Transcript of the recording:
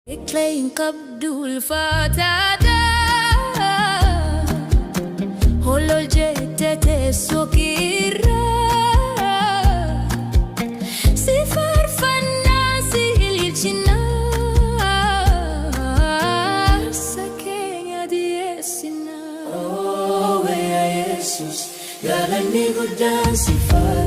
Playing Abdul Fatata Holo jetete sokira Sifar fanasi ilchina Sakenya diesina Oh, Jesus, galani gudan sifar